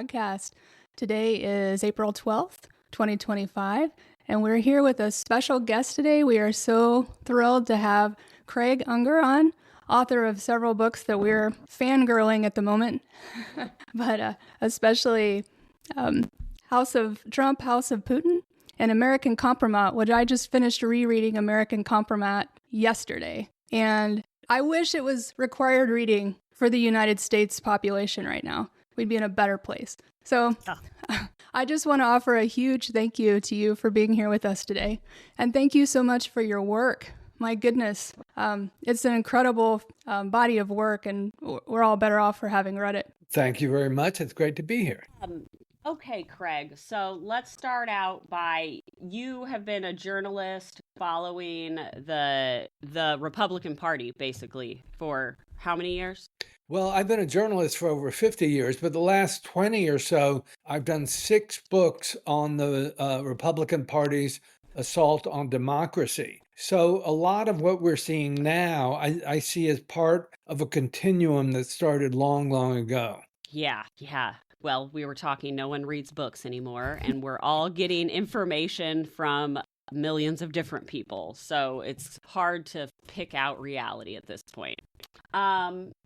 podcast. Today is April 12th, 2025, and we're here with a special guest today. We are so thrilled to have Craig Unger on, author of several books that we're fangirling at the moment, but especially House of Trump, House of Putin, and American Kompromat, which I just finished rereading American Kompromat yesterday. And I wish it was required reading for the United States population right now. We'd be in a better place. So I just want to offer a huge thank you to you for being here with us today. And thank you so much for your work. My goodness, it's an incredible body of work, and we're all better off for having read it. Thank you very much. It's great to be here. Okay, Craig. So let's start out by, you have been a journalist following the Republican Party, basically, for how many years? Well, I've been a journalist for over 50 years, but the last 20 or so, I've done 6 books on the Republican Party's assault on democracy. So a lot of what we're seeing now, I see as part of a continuum that started long, long ago. Yeah. Well, we were talking, no one reads books anymore, and we're all getting information from millions of different people. So it's hard to pick out reality at this point.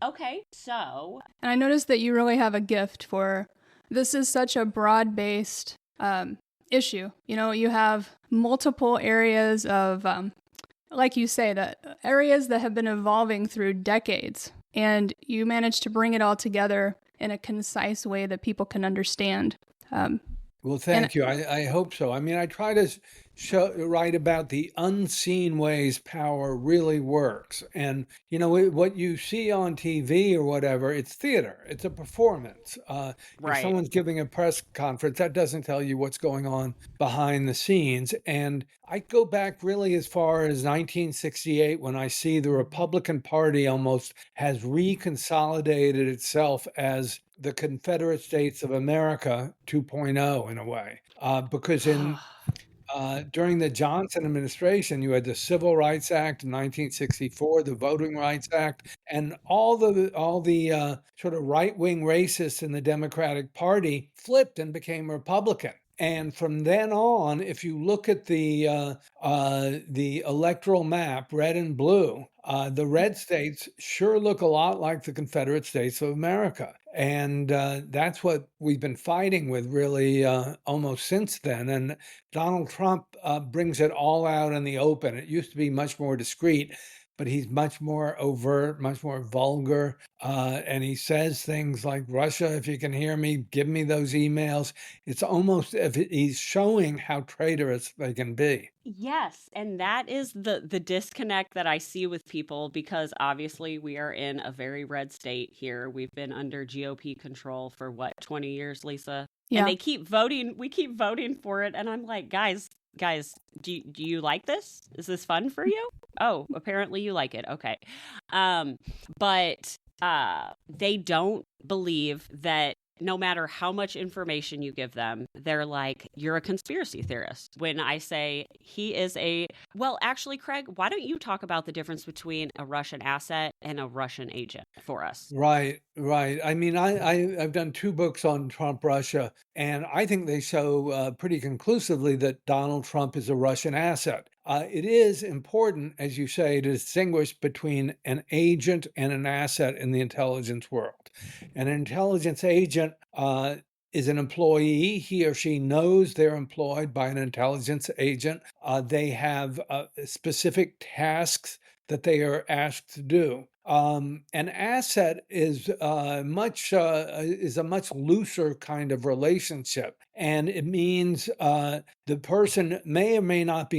Okay, so. And I noticed that you really have a gift for, this is such a broad-based issue. You know, you have multiple areas of, like you say, that areas that have been evolving through decades, and you managed to bring it all together in a concise way that people can understand. Well, thank you. I hope so. I mean, I try to write about the unseen ways power really works. And, you know, what you see on TV or whatever, it's theater. It's a performance. Right. If someone's giving a press conference, that doesn't tell you what's going on behind the scenes. And I go back really as far as 1968 when I see the Republican Party almost has reconsolidated itself as the Confederate States of America 2.0 in a way, because during the Johnson administration, you had the Civil Rights Act of 1964, the Voting Rights Act, and all the sort of right-wing racists in the Democratic Party flipped and became Republican. And from then on, if you look at the electoral map, red and blue, the red states sure look a lot like the Confederate States of America. And that's what we've been fighting with really almost since then. And Donald Trump brings it all out in the open. It used to be much more discreet, but he's much more overt, much more vulgar. And he says things like, Russia, if you can hear me, give me those emails. It's almost as if he's showing how traitorous they can be. Yes, and that is the disconnect that I see with people, because obviously we are in a very red state here. We've been under GOP control for 20 years, Lisa? Yeah. And they keep voting. We keep voting for it. And I'm like, guys, do you like this? Is this fun for you? Oh, apparently you like it. Okay. But they don't believe that no matter how much information you give them, they're like, you're a conspiracy theorist. When I say he is well, actually, Craig, why don't you talk about the difference between a Russian asset and a Russian agent for us? Right. I mean, I've done 2 books on Trump, Russia, and I think they show pretty conclusively that Donald Trump is a Russian asset. It is important, as you say, to distinguish between an agent and an asset in the intelligence world. An intelligence agent is an employee. He or she knows they're employed by an intelligence agent. They have specific tasks that they are asked to do. An asset is a much looser kind of relationship, and it means the person may or may not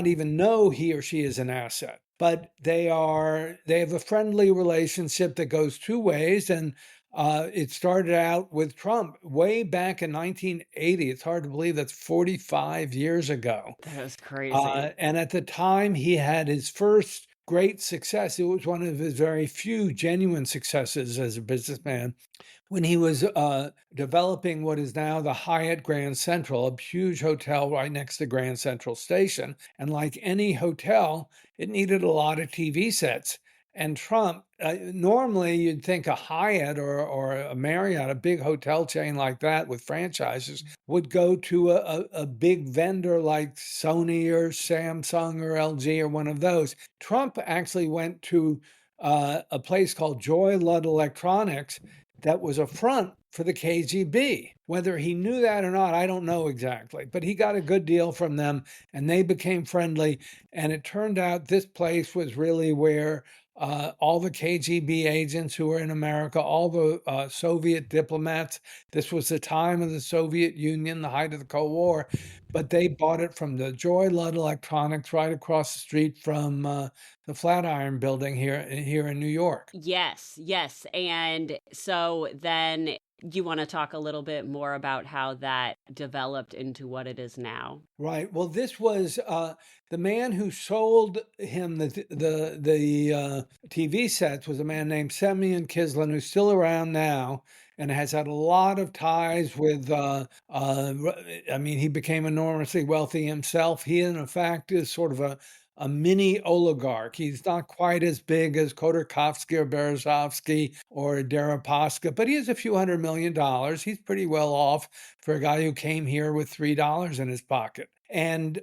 even know he or she is an asset, but they have a friendly relationship that goes 2 ways. And it started out with Trump way back in 1980. It's hard to believe that's 45 years ago. That's crazy. And at the time, he had his first great success. It was one of his very few genuine successes as a businessman when he was developing what is now the Hyatt Grand Central, a huge hotel right next to Grand Central Station. And like any hotel, it needed a lot of TV sets. And Trump, normally you'd think a Hyatt or a Marriott, a big hotel chain like that with franchises, would go to a big vendor like Sony or Samsung or LG or one of those. Trump actually went to a place called Joy Ludd Electronics that was a front for the KGB. Whether he knew that or not, I don't know exactly, but he got a good deal from them and they became friendly. And it turned out this place was really where all the KGB agents who were in America, all the Soviet diplomats. This was the time of the Soviet Union, the height of the Cold War, but they bought it from the Joy Ludd Electronics right across the street from the Flatiron Building here in New York. Yes, yes. And so then you want to talk a little bit more about how that developed into what it is now. Right. Well, this was the man who sold him the TV sets was a man named Semyon Kislin, who's still around now and has had a lot of ties with. I mean, he became enormously wealthy himself. He, in fact, is sort of a mini oligarch. He's not quite as big as Khodorkovsky or Berezovsky or Deripaska, but he has a few $100 million. He's pretty well off for a guy who came here with $3 in his pocket. And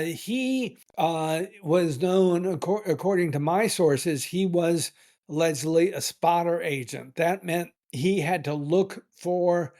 he was known, according to my sources, he was allegedly a spotter agent. That meant he had to look for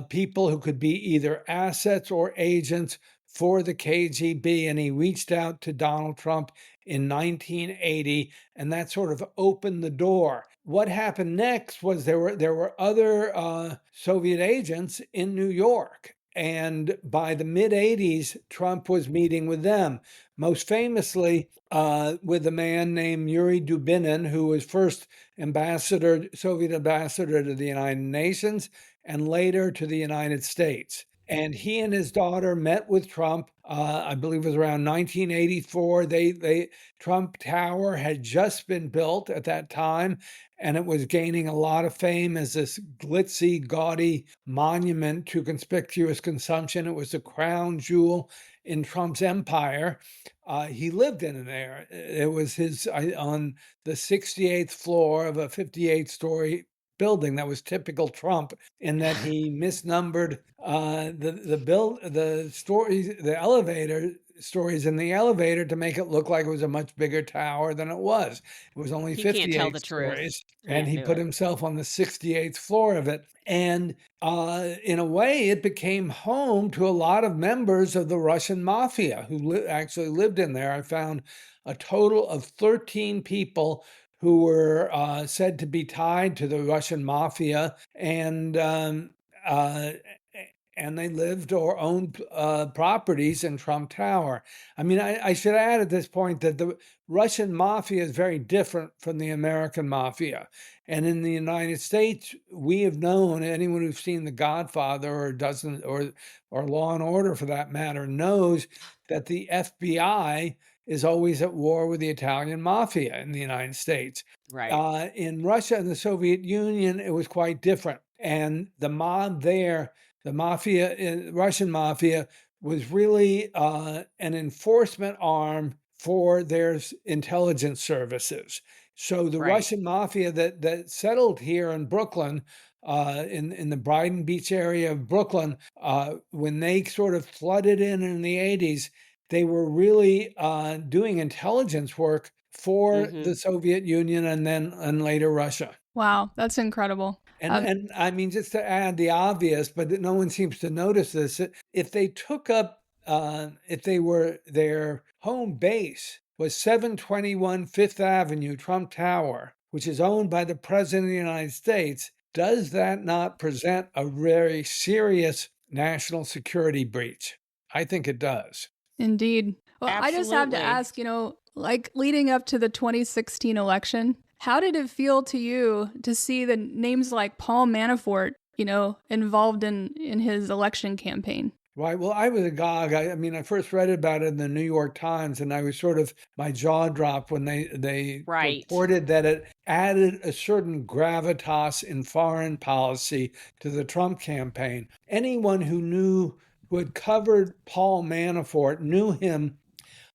people who could be either assets or agents for the KGB, and he reached out to Donald Trump in 1980, and that sort of opened the door. What happened next was there were other Soviet agents in New York, and by the mid 80s, Trump was meeting with them, most famously with a man named Yuri Dubinin, who was first Soviet ambassador to the United Nations and later to the United States. And he and his daughter met with Trump. I believe it was around 1984. Trump Tower had just been built at that time, and it was gaining a lot of fame as this glitzy, gaudy monument to conspicuous consumption. It was the crown jewel in Trump's empire. He lived in there. It was his on the 68th floor of a 58-story building. That was typical Trump in that he misnumbered the elevator stories in the elevator to make it look like it was a much bigger tower than it was. It was only He can't tell 58 the truth. stories, and Can't he do put it. himself on the 68th floor of it. And in a way, it became home to a lot of members of the Russian mafia who actually lived in there. I found a total of 13 people who were said to be tied to the Russian mafia, and they lived or owned properties in Trump Tower. I mean, I should add at this point that the Russian mafia is very different from the American mafia. And in the United States, we have known, anyone who's seen The Godfather or doesn't, or Law and Order for that matter, knows that the FBI is always at war with the Italian mafia in the United States. Right. In Russia and the Soviet Union, it was quite different. And the mob there, the mafia, Russian mafia, was really an enforcement arm for their intelligence services. So the Right. Russian mafia that settled here in Brooklyn, in the Brighton Beach area of Brooklyn, when they sort of flooded in the 80s, they were really doing intelligence work for the Soviet Union and later Russia. Wow, that's incredible. And I mean, just to add the obvious, but no one seems to notice this, if they took up, if their home base was 721 Fifth Avenue, Trump Tower, which is owned by the President of the United States, does that not present a very serious national security breach? I think it does. Indeed. Well, I just have to ask, like leading up to the 2016 election, how did it feel to you to see the names like Paul Manafort, involved in his election campaign? Right. Well, I was agog. I mean, I first read about it in the New York Times, and I was my jaw dropped when they reported that it added a certain gravitas in foreign policy to the Trump campaign. Anyone who had covered Paul Manafort knew him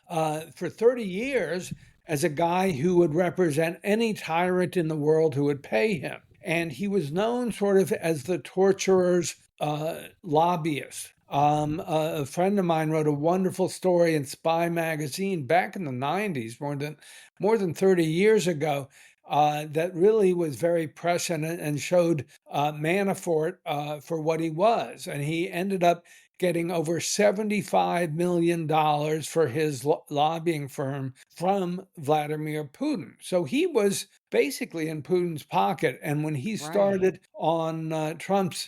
for 30 years as a guy who would represent any tyrant in the world who would pay him. And he was known sort of as the torturer's lobbyist. A friend of mine wrote a wonderful story in Spy magazine back in the 90s, more than 30 years ago, that really was very prescient and showed Manafort for what he was. And he ended up getting over $75 million for his lobbying firm from Vladimir Putin. So he was basically in Putin's pocket. And when he started on Trump's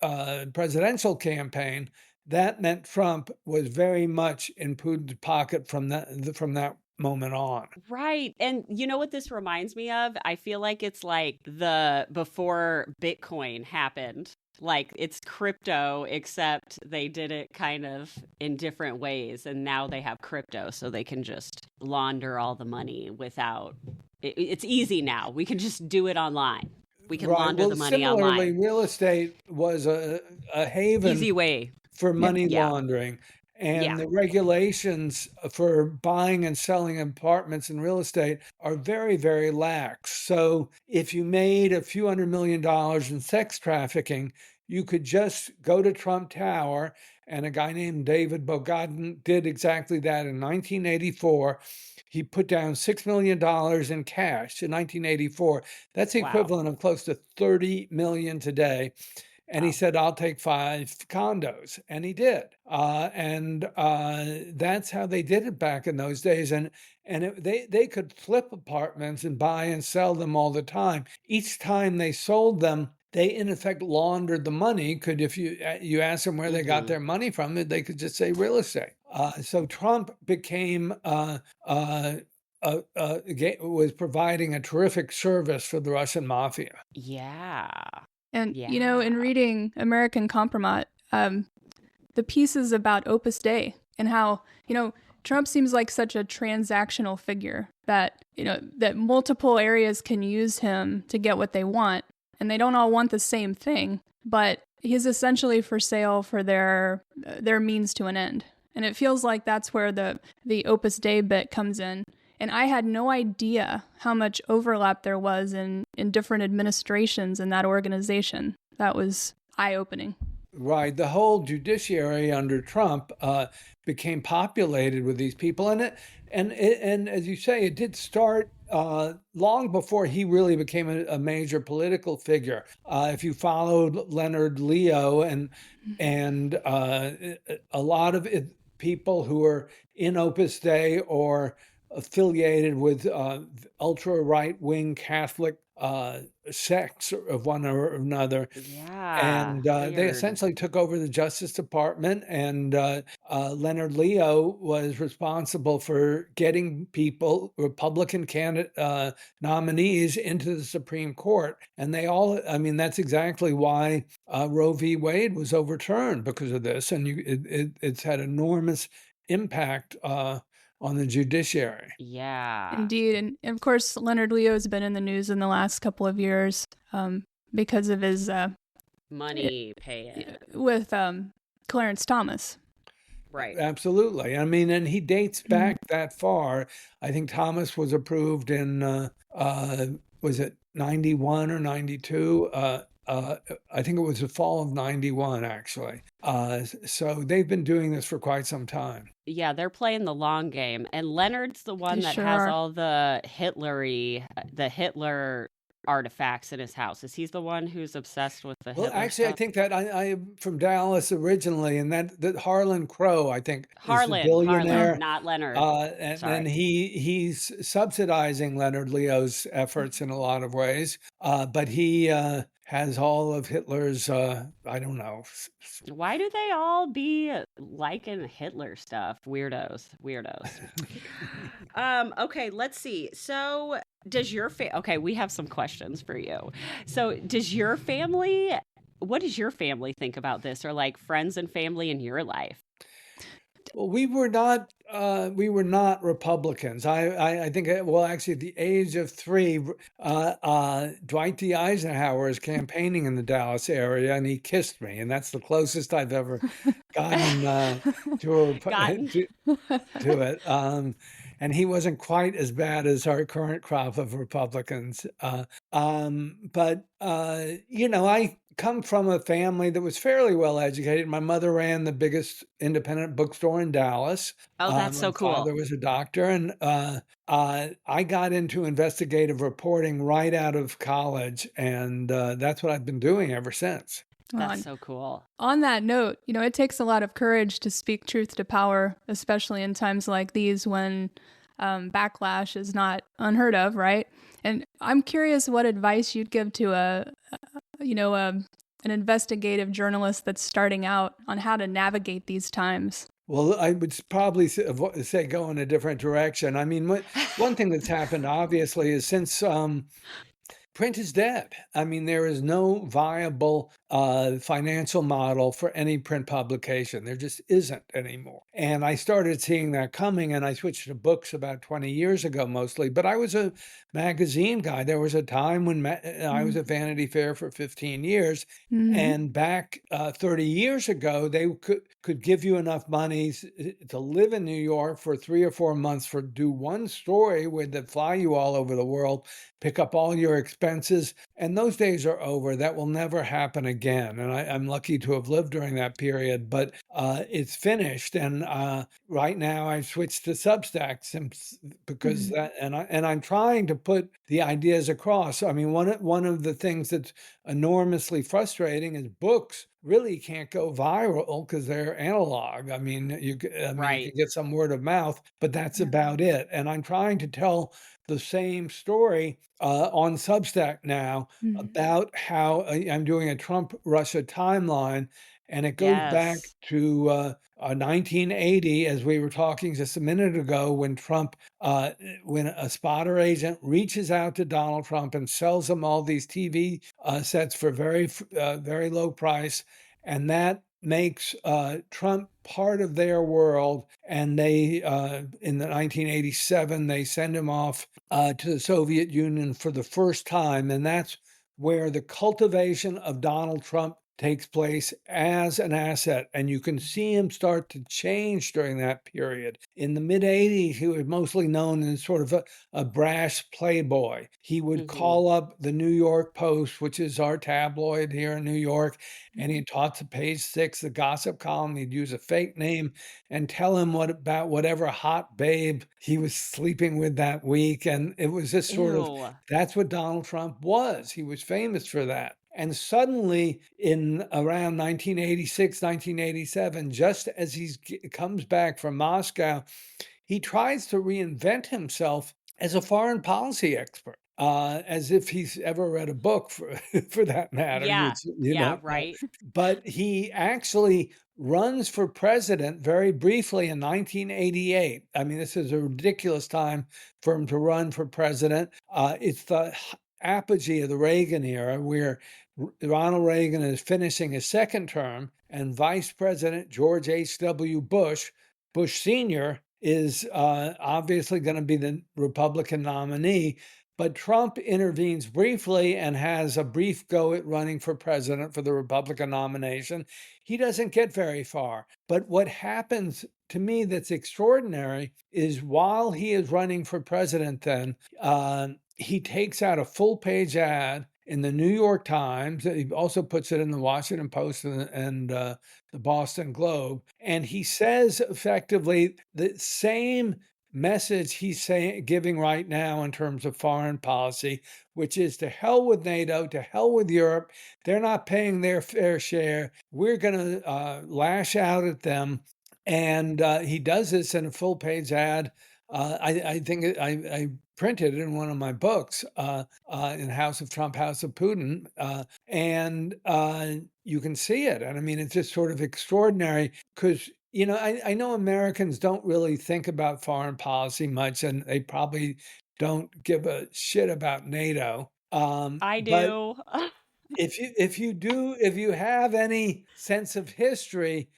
presidential campaign, that meant Trump was very much in Putin's pocket from that moment on. Right. And you know what this reminds me of? I feel like it's like the before Bitcoin happened. Like it's crypto, except they did it kind of in different ways. And now they have crypto, so they can just launder all the money without it's easy now. We can just do it online. We can launder the money similarly, online. Real estate was a haven Easy way for money laundering. And the regulations for buying and selling apartments and real estate are very, very lax. So if you made a few $100 million in sex trafficking, you could just go to Trump Tower, and a guy named David Bogadin did exactly that in 1984. He put down $6 million in cash in 1984. That's the equivalent of close to $30 million today. And he said, I'll take 5 condos. And he did. That's how they did it back in those days. They could flip apartments and buy and sell them all the time. Each time they sold them, they in effect laundered the money. If you ask them where they got their money from, they could just say real estate. So Trump became was providing a terrific service for the Russian mafia. Yeah. And, you know, in reading American Kompromat, the pieces about Opus Dei and how, you know, Trump seems like such a transactional figure that, you know, that multiple areas can use him to get what they want. And they don't all want the same thing, but he's essentially for sale for their means to an end. And it feels like that's where the Opus Dei bit comes in. And I had no idea how much overlap there was in different administrations in that organization. That was eye-opening. Right. The whole judiciary under Trump became populated with these people. And as you say, it did start long before he really became a major political figure. If you followed Leonard Leo and a lot of people who are in Opus Dei or affiliated with ultra right-wing Catholic sects of one or another. Yeah. And they essentially took over the Justice Department, and Leonard Leo was responsible for getting Republican nominees into the Supreme Court. And that's exactly why Roe v. Wade was overturned, because of this. And it's had enormous impact on the judiciary. Yeah. Indeed. And of course, Leonard Leo has been in the news in the last couple of years because of his money paying with Clarence Thomas. Right. Absolutely. I mean, and he dates back that far. I think Thomas was approved in, was it 91 or 92? I think it was the fall of 91, actually. So they've been doing this for quite some time. Yeah, they're playing the long game. And Leonard's the one that has all the Hitler artifacts in his house. Is he the one who's obsessed with the Hitler actually, stuff? I think that I'm from Dallas originally, and that Harlan Crow, I think, Harlan, is the billionaire. Harlan, not Leonard. And he's subsidizing Leonard Leo's efforts in a lot of ways, but he has all of Hitler's, I don't know. Why do they all be liking Hitler stuff? Weirdos. Okay, let's see. So does your okay, we have some questions for you. So what does your family think about this, or like friends and family in your life? Well, we were not Republicans. I think, well, actually, at the age of 3, Dwight D. Eisenhower is campaigning in the Dallas area, and he kissed me, and that's the closest I've ever gotten to it. and he wasn't quite as bad as our current crop of Republicans. I come from a family that was fairly well educated. My mother ran the biggest independent bookstore in Dallas. Oh, that's My so cool. father was a doctor, and I got into investigative reporting right out of college, and that's what I've been doing ever since. That's so cool. On that note, it takes a lot of courage to speak truth to power, especially in times like these when backlash is not unheard of, right? And I'm curious what advice you'd give to an investigative journalist that's starting out on how to navigate these times. Well, I would probably say go in a different direction. I mean, one thing that's happened, obviously, is since print is dead. I mean, there is no viable financial model for any print publication. There just isn't anymore. And I started seeing that coming, and I switched to books about 20 years ago mostly. But I was a magazine guy. There was a time when I was at Vanity Fair for 15 years. And back 30 years ago, they could give you enough money to live in New York for 3 or 4 months for do one story where they fly you all over the world, pick up all your expenses. And those days are over. That will never happen again. And I'm lucky to have lived during that period, but it's finished. And right now I've switched to Substack because I'm trying to put the ideas across. I mean, one of the things that's enormously frustrating is books really can't go viral because they're analog. I mean, you can get some word of mouth, but that's about it. And I'm trying to tell the same story on Substack now about how I'm doing a Trump-Russia timeline, and it goes back to 1980, as we were talking just a minute ago, when when a spotter agent reaches out to Donald Trump and sells him all these TV sets for very low price, and that makes Trump part of their world. And they, in the 1987, they send him off to the Soviet Union for the first time, and that's where the cultivation of Donald Trump takes place as an asset. And you can see him start to change during that period. In the mid-'80s, he was mostly known as sort of a brash playboy. He would call up the New York Post, which is our tabloid here in New York, and he'd talk to Page Six, the gossip column. He'd use a fake name and tell him about whatever hot babe he was sleeping with that week. And it was just that's what Donald Trump was. He was famous for that. And suddenly, in around 1986, 1987, just as he comes back from Moscow, he tries to reinvent himself as a foreign policy expert, as if he's ever read a book, for that matter. Yeah, right. But he actually runs for president very briefly in 1988. I mean, this is a ridiculous time for him to run for president. It's the apogee of the Reagan era, where Ronald Reagan is finishing his second term, and Vice President George H.W. Bush Sr., is obviously going to be the Republican nominee. But Trump intervenes briefly and has a brief go at running for president for the Republican nomination. He doesn't get very far. But what happens to me that's extraordinary is while he is running for president then, he takes out a full-page ad in the New York Times. He also puts it in the Washington Post and the Boston Globe. And he says effectively the same message he's giving right now in terms of foreign policy, which is to hell with NATO, to hell with Europe. They're not paying their fair share. We're going to lash out at them. And he does this in a full-page ad. I think I printed in one of my books, in House of Trump, House of Putin, and you can see it. And I mean, it's just sort of extraordinary because, I know Americans don't really think about foreign policy much, and they probably don't give a shit about NATO. I do. If you have any sense of history,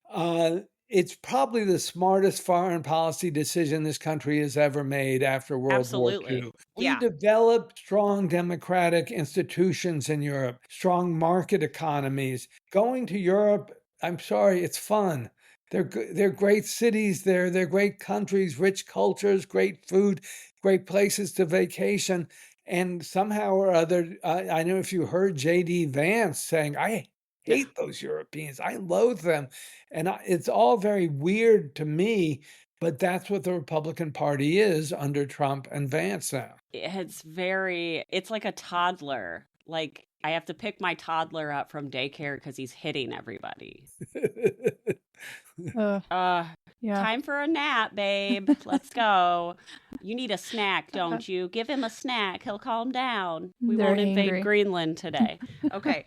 it's probably the smartest foreign policy decision this country has ever made after World War II. We developed strong democratic institutions in Europe, strong market economies. Going to Europe, I'm sorry, it's fun. They're great cities. They're great countries, rich cultures, great food, great places to vacation. And somehow or other, I know if you heard J.D. Vance saying, "I hate those Europeans. I loathe them," and it's all very weird to me. But that's what the Republican Party is under Trump and Vance now. It's like a toddler. Like, I have to pick my toddler up from daycare because he's hitting everybody. Time for a nap, babe. Let's go. You need a snack, don't you? Give him a snack. He'll calm down. We won't invade Greenland today. Okay.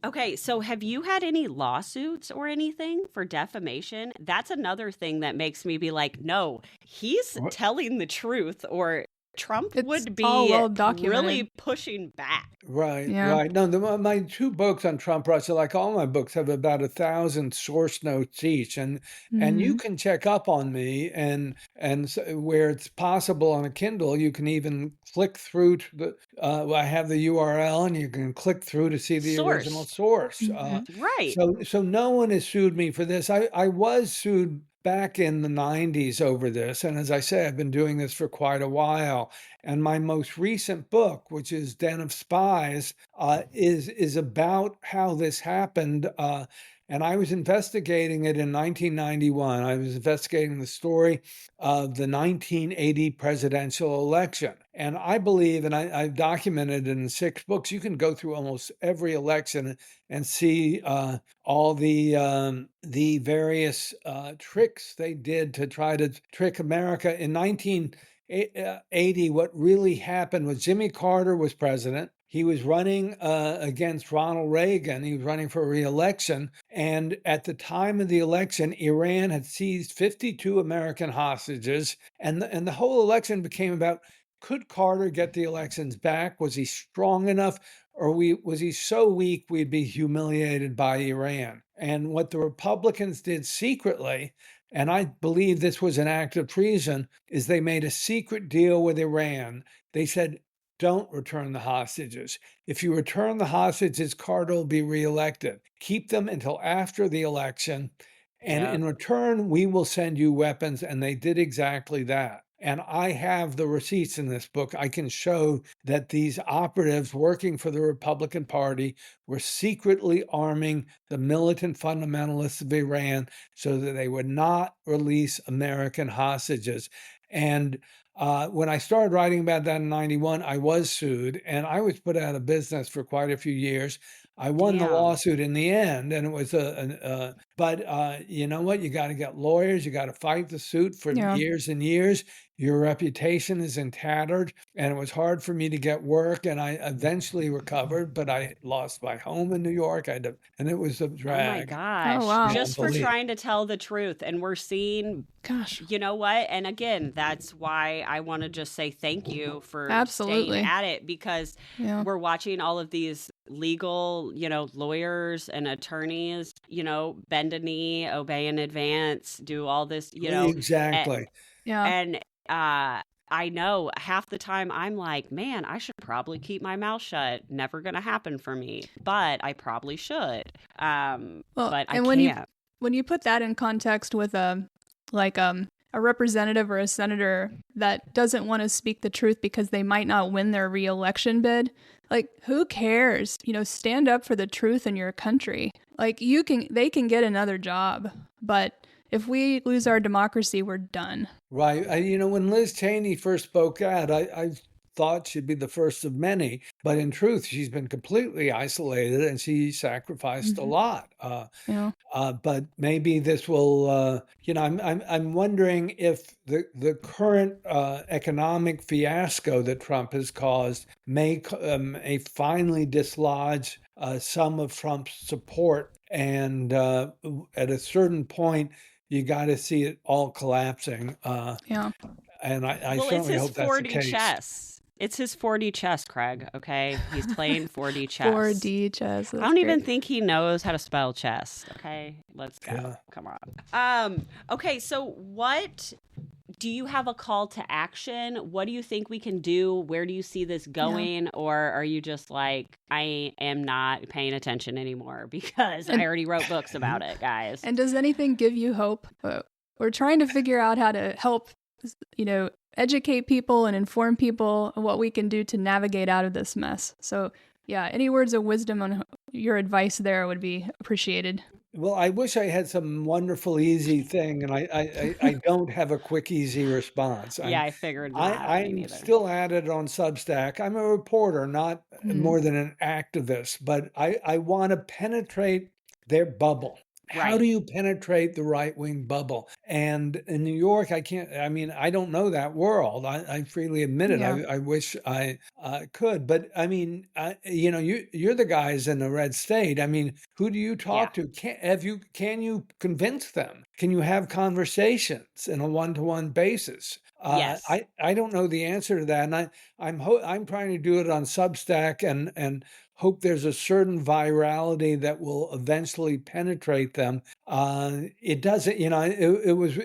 Okay, so have you had any lawsuits or anything for defamation? That's another thing that makes me be like, no, he's telling the truth, or Trump would be really pushing back. Right. No, my 2 books on Trump, Russia, like all my books, have about 1,000 source notes each, and you can check up on me, and so where it's possible on a Kindle, you can even click through to the. I have the URL, and you can click through to see the original source. Right. So no one has sued me for this. I was sued back in the 90s over this. And as I say, I've been doing this for quite a while. And my most recent book, which is Den of Spies, is about how this happened. And I was investigating it in 1991. I was investigating the story of the 1980 presidential election. And I believe, and I've documented it in 6 books, you can go through almost every election and see all the various tricks they did to try to trick America. In 1980, what really happened was Jimmy Carter was president. He was running against Ronald Reagan. He was running for re-election. And at the time of the election, Iran had seized 52 American hostages. And the whole election became about, could Carter get the elections back? Was he strong enough? Or was he so weak we'd be humiliated by Iran? And what the Republicans did secretly, and I believe this was an act of treason, is they made a secret deal with Iran. They said, don't return the hostages. If you return the hostages, Carter will be reelected. Keep them until after the election. And in return, we will send you weapons. And they did exactly that. And I have the receipts in this book. I can show that these operatives working for the Republican Party were secretly arming the militant fundamentalists of Iran so that they would not release American hostages. And when I started writing about that in 91, I was sued, and I was put out of business for quite a few years. I won the lawsuit in the end, and it was but you know what? You got to get lawyers. You got to fight the suit for years and years. Your reputation is in tattered, and it was hard for me to get work. And I eventually recovered, but I lost my home in New York. And it was a drag. Oh my gosh! Oh, wow. Just for trying to tell the truth, and we're seeing. Gosh, you know what? And again, that's why I want to just say thank you for staying at it, because we're watching all of these legal, lawyers and attorneys, bend a knee, obey in advance, do all this, Exactly. And I know half the time I'm like, man, I should probably keep my mouth shut. Never going to happen for me, but I probably should. But I can't. When you put that in context with a representative or a senator that doesn't want to speak the truth because they might not win their re-election bid, like, who cares? Stand up for the truth in your country. Like, they can get another job, but if we lose our democracy, we're done. Right. When Liz Cheney first spoke out, I thought she'd be the first of many, but in truth, she's been completely isolated and she sacrificed a lot. But maybe this will, I'm wondering if the current economic fiasco that Trump has caused may finally dislodge some of Trump's support. And at a certain point, you got to see it all collapsing. And I certainly hope that's the case. Chess. It's his 4D chess, Craig, okay? He's playing 4D chess. 4D chess. I don't even think he knows how to spell chess, okay? Let's go. Come on. Okay, so what do you have a call to action? What do you think we can do? Where do you see this going? Yeah. Or are you just like, I am not paying attention anymore because I already wrote books about it, guys? And does anything give you hope? We're trying to figure out how to help, educate people and inform people on what we can do to navigate out of this mess. So, yeah, any words of wisdom on your advice there would be appreciated. Well, I wish I had some wonderful, easy thing, and I don't have a quick, easy response. I figured not. I'm still at it on Substack. I'm a reporter, not more than an activist, but I want to penetrate their bubble. Right. How do you penetrate the right-wing bubble? And in New York, I don't know that world. I freely admit it. Yeah. I wish I could. But I mean, you're the guys in the red state. I mean, who do you talk to? Can you convince them? Can you have conversations in a one-to-one basis? Yes. I don't know the answer to that. And I'm trying to do it on Substack and hope there's a certain virality that will eventually penetrate them. It doesn't, it was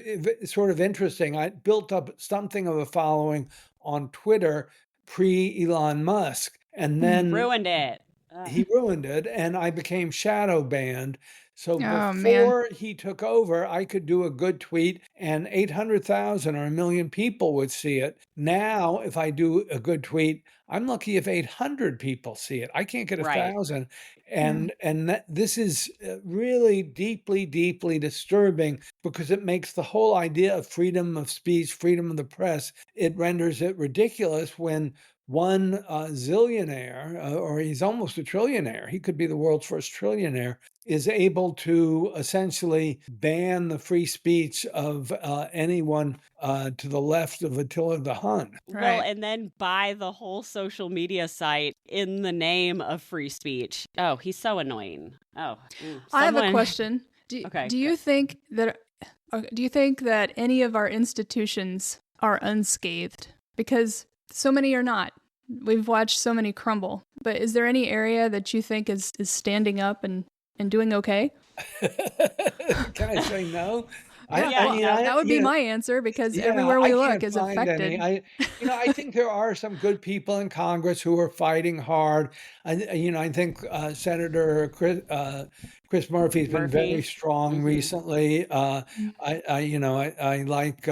sort of interesting. I built up something of a following on Twitter pre-Elon Musk, and then ruined it. He ruined it, and I became shadow banned. So before he took over, I could do a good tweet and 800,000 or 1 million people would see it. Now, if I do a good tweet, I'm lucky if 800 people see it. I can't get 1,000. And this is really deeply, deeply disturbing because it makes the whole idea of freedom of speech, freedom of the press, it renders it ridiculous when one zillionaire, or he's almost a trillionaire, he could be the world's first trillionaire, is able to essentially ban the free speech of anyone to the left of Attila the Hun. Right. Well, and then buy the whole social media site in the name of free speech. Oh, he's so annoying. I have a question. Do you think that any of our institutions are unscathed? Because so many are not. We've watched so many crumble. But is there any area that you think is standing up and doing okay? Can I say no? That would be my answer because everywhere we look is affected. I think there are some good people in Congress who are fighting hard. I think Senator Chris Murphy's been very strong recently. I like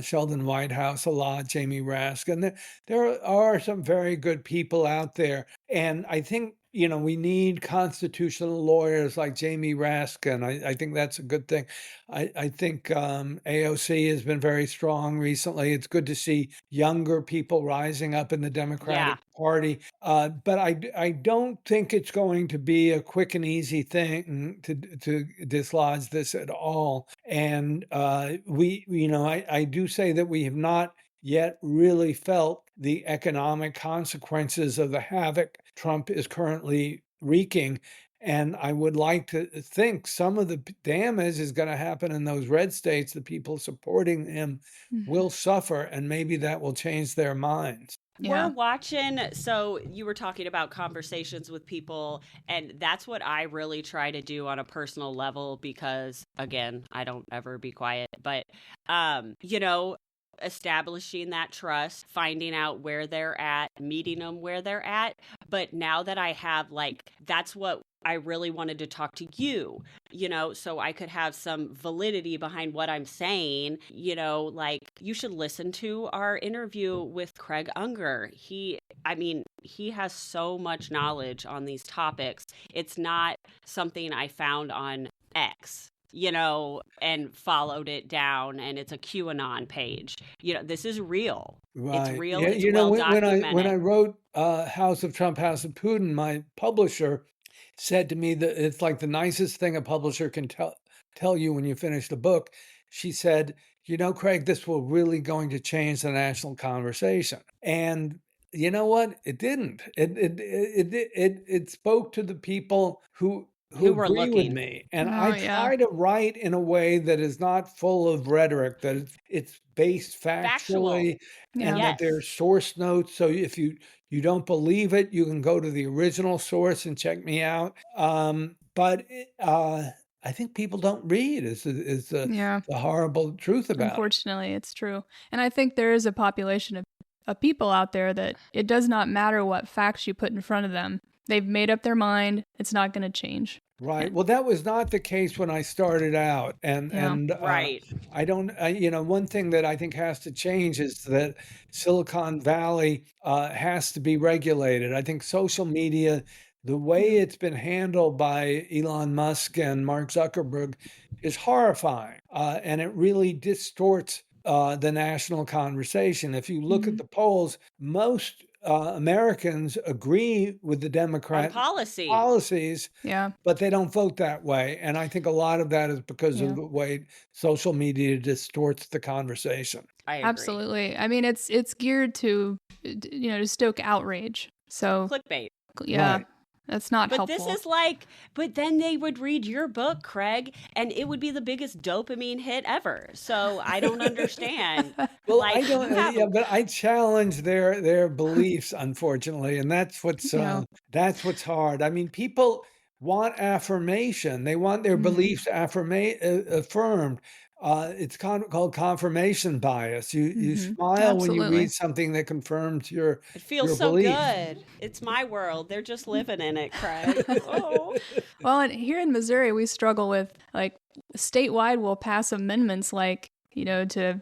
Sheldon Whitehouse a lot, Jamie Raskin. There are some very good people out there, and I think we need constitutional lawyers like Jamie Raskin. I think that's a good thing. I think AOC has been very strong recently. It's good to see younger people rising up in the Democratic Party. But I don't think it's going to be a quick and easy thing to dislodge this at all. And I do say that we have not yet really felt the economic consequences of the havoc Trump is currently wreaking. And I would like to think some of the damage is going to happen in those red states. The people supporting him will suffer, and maybe that will change their minds. We're watching. So you were talking about conversations with people, and that's what I really try to do on a personal level because, again, I don't ever be quiet. But, establishing that trust, finding out where they're at, meeting them where they're at. But now that I have, that's what I really wanted to talk to you, so I could have some validity behind what I'm saying, you should listen to our interview with Craig Unger. He has so much knowledge on these topics. It's not something I found on X. And followed it down, and it's a QAnon page. This is real. Right. It's real. It's well documented. When I wrote House of Trump, House of Putin, my publisher said to me that it's like the nicest thing a publisher can tell you when you finish the book. She said, Craig, this will really going to change the national conversation. And you know what? It didn't. It spoke to the people who agree with me. And I try to write in a way that is not full of rhetoric, that it's based factually, and that there's source notes. So if you don't believe it, you can go to the original source and check me out. But I think people don't read is Yeah. the horrible truth about it. Unfortunately, it's true. And I think there is a population of people out there that it does not matter what facts you put in front of them. They've made up their mind. It's not going to change. Right. And, Well, that was not the case when I started out, yeah. Right. I don't. One thing that I think has to change is that Silicon Valley has to be regulated. I think social media, the way Yeah. it's been handled by Elon Musk and Mark Zuckerberg, is horrifying, and it really distorts the national conversation. If you look at Mhm. the polls, most Americans agree with the On Democrat policy. policies, Yeah. but they don't vote that way. And I think a lot of that is because of Yeah. the way social media distorts the conversation. I agree. Absolutely. I mean, it's geared to, to stoke outrage. So, Clickbait. yeah, Right. that's not But helpful. this is like, but then they would read your book, Craig, and it would be the biggest dopamine hit ever. So I don't understand. Well, Like, I don't, you have, yeah, but I challenge their beliefs, unfortunately, and Yeah. that's what's hard. I mean, people want affirmation; they want their Mhm. beliefs affirmed. Called confirmation bias. You Mhm. smile when you Absolutely. read something that confirms it feels your so belief. good. It's my world. They're just living in it, Craig. Oh, Well, and here in Missouri, we struggle with like statewide, we'll pass amendments like, to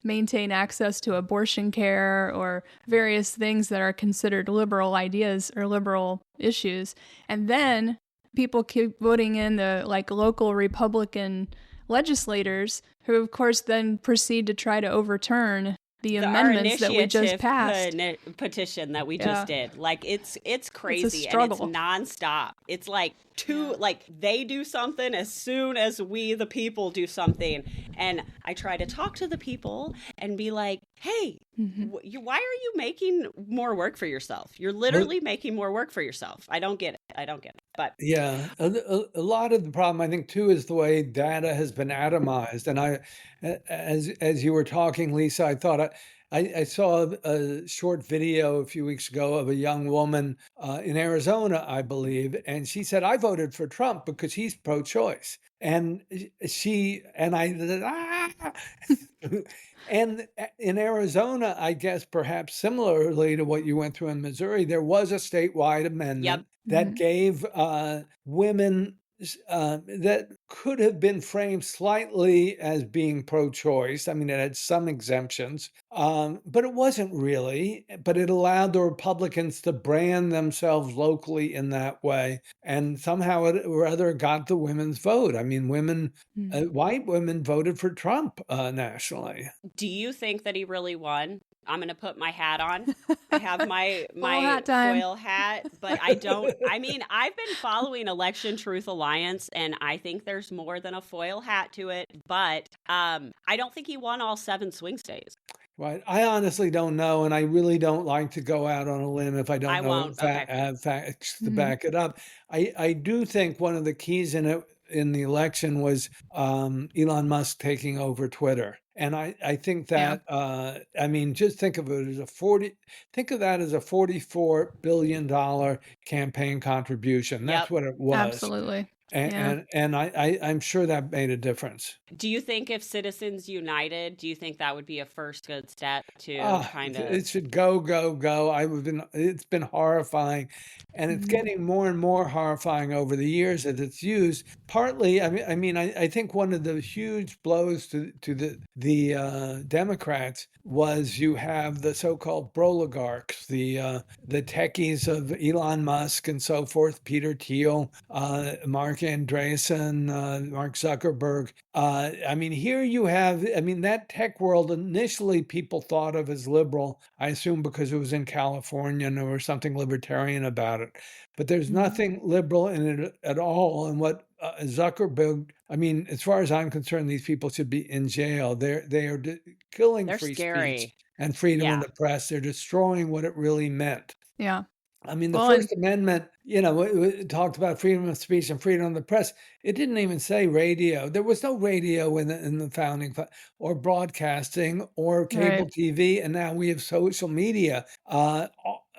maintain access to abortion care or various things that are considered liberal ideas or liberal issues. And then people keep voting in the like local Republican legislators who, of course, then proceed to try to overturn the our amendments that we just initiative passed. petition that we Yeah. just did, like it's It's a crazy and it's struggle. nonstop. It's like Yeah. like they do something as soon as we the people do something, and I try to talk to the people and be like, hey, Mhm. why are you making more work for yourself? You're literally making more work for yourself. I don't get it. But Yeah, a lot of the problem I think too is the way data has been atomized. And as you were talking, Lisa, I thought I saw a short video a few weeks ago of a young woman in Arizona, I believe, and she said, "I voted for Trump because he's pro-choice." And ah! And in Arizona, I guess perhaps similarly to what you went through in Missouri, there was a statewide yep, amendment that Mhm. gave women that could have been framed slightly as being pro-choice. I mean, it had some exemptions, but it wasn't really. But it allowed the Republicans to brand themselves locally in that way, and somehow it or other got the women's vote. I mean, Mhm. white women voted for Trump nationally. do you think that he really won? I'm gonna put my hat on. I have my Full hat time. foil hat, but I don't. I mean, I've been following Election Truth Alliance, and I think there's more than a foil hat to it. But I don't think he won all 7 swing states. Right. I honestly don't know, and I really don't like to go out on a limb if I I don't know won't. Okay. facts to Mhm. back it up. I do think one of the keys in the election was Elon Musk taking over Twitter, and I think Yeah. that I mean just think of it as think of that as a $44 billion campaign contribution. That's Yep. what it was, Absolutely. and Yeah. I'm sure that made a difference. Do you think if Citizens United, do you think that would be a first good step to Ah, kind of? it should go, go, go. It's been horrifying, and it's Mhm. getting more and more horrifying over the years as it's used. Partly, I think one of the huge blows to the Democrats was you have the so-called broligarchs, the techies of Elon Musk and so forth, Peter Thiel, Mark Andreessen, Mark Zuckerberg. I mean, here you have, I mean, that tech world initially people thought of as liberal, I assume because it was in California and there was something libertarian about it. But there's Mhm. nothing liberal in it at all. And what Zuckerberg, I mean, as far as I'm concerned, these people should be in jail. They are killing They're free speech scary. and freedom of Yeah. the press. They're destroying what it really meant. Yeah. I mean, the Well, and First Amendment, it talked about freedom of speech and freedom of the press. It didn't even say radio. There was no radio in the founding, or broadcasting, or cable right. TV, and now we have social media.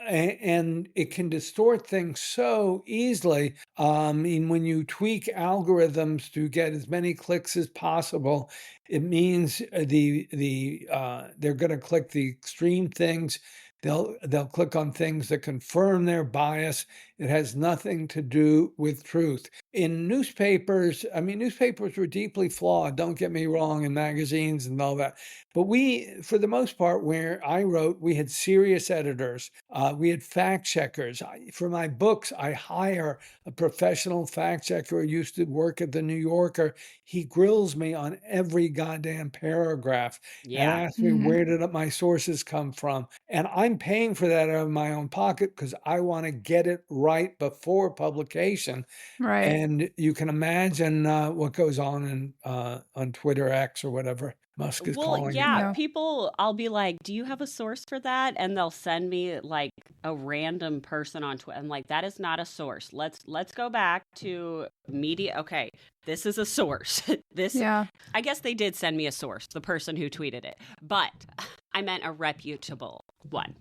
and it can distort things so easily. I mean, when you tweak algorithms to get as many clicks as possible, it means they're going to click the extreme things. They'll click on things that confirm their bias. It has nothing to do with truth. In newspapers, I mean, newspapers were deeply flawed, don't get me wrong, in magazines and all that. But for the most part, where I wrote, we had serious editors. We had fact checkers. For my books, I hire a professional fact checker who used to work at the New Yorker. He grills me on every goddamn paragraph and asks me where did my sources come from. And I'm paying for that out of my own pocket because I want to get it right before publication. Right. And you can imagine what goes on Twitter X or whatever Musk is calling it. People, I'll be like, do you have a source for that? And they'll send me like a random person on Twitter. I'm like, that is not a source. Let's go back to media. Okay, this is a source. I guess they did send me a source, the person who tweeted it. But I meant a reputable one,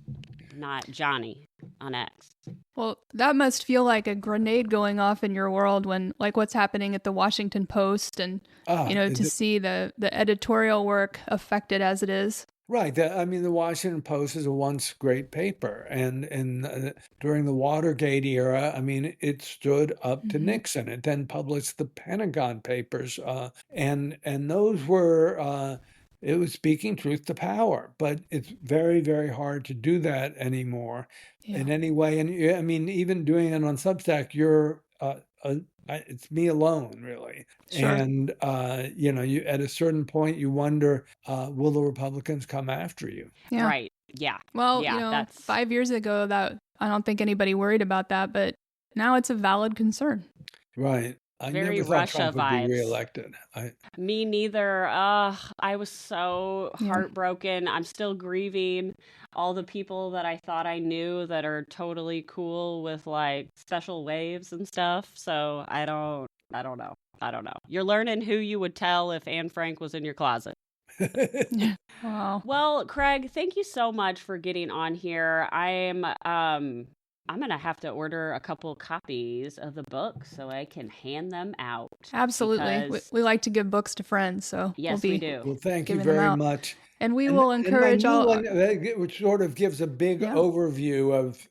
not Johnny on X. Well, that must feel like a grenade going off in your world when, like, what's happening at the Washington Post and, to see the editorial work affected as it is. Right. I mean, the Washington Post is a once great paper. And during the Watergate era, I mean, it stood up to Nixon. It then published the Pentagon Papers. And those were... it was speaking truth to power, but it's very, very hard to do that anymore in any way. And I mean, even doing it on Substack, it's me alone, really. Sure. And, you at a certain point, you wonder, will the Republicans come after you? Yeah. Right. Yeah. Well, that's 5 years ago, that I don't think anybody worried about that, but now it's a valid concern. Right. I Very never thought Russia Trump would vibes. be reelected. Me neither. I was so heartbroken. I'm still grieving all the people that I thought I knew that are totally cool with like special waves and stuff. So I don't know. You're learning who you would tell if Anne Frank was in your closet. Wow. Well, Craig, thank you so much for getting on here. I'm going to have to order a couple copies of the book so I can hand them out. Absolutely. We like to give books to friends, so yes, we do. Well, thank you very much. And we will encourage all... which sort of gives a big overview of,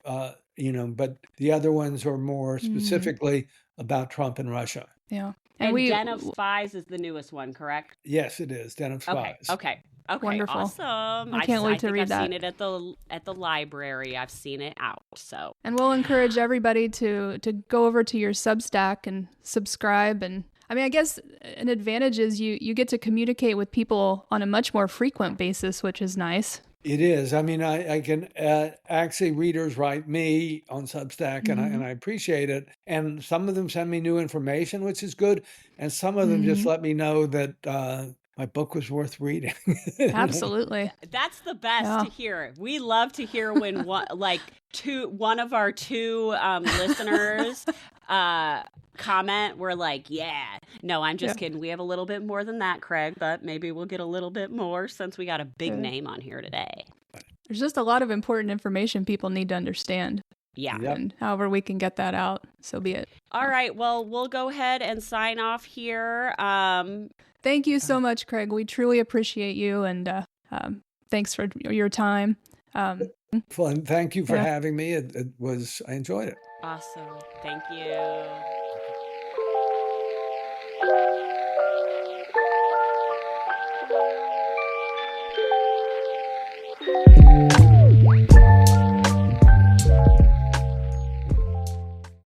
but the other ones are more specifically about Trump and Russia. Yeah. And Den of Spies is the newest one, correct? Yes, it is. Den of Spies. Okay. Wonderful. Awesome. I can't wait to read that. I've seen it at the library. I've seen it out. So. And we'll encourage everybody to go over to your Substack and subscribe. And I mean, I guess an advantage is you get to communicate with people on a much more frequent basis, which is nice. It is. I mean, I can actually readers write me on Substack, and I appreciate it. And some of them send me new information, which is good, and some of them just let me know that my book was worth reading. Absolutely. That's the best to hear. We love to hear when one of our two listeners comment. We're like, yeah. No, I'm just kidding. We have a little bit more than that, Craig, but maybe we'll get a little bit more since we got a big name on here today. There's just a lot of important information people need to understand. Yeah. And however we can get that out, so be it. All right. Well, we'll go ahead and sign off here. Thank you so much, Craig. We truly appreciate you, and thanks for your time. Well, and thank you for having me. I enjoyed it. Awesome. Thank you.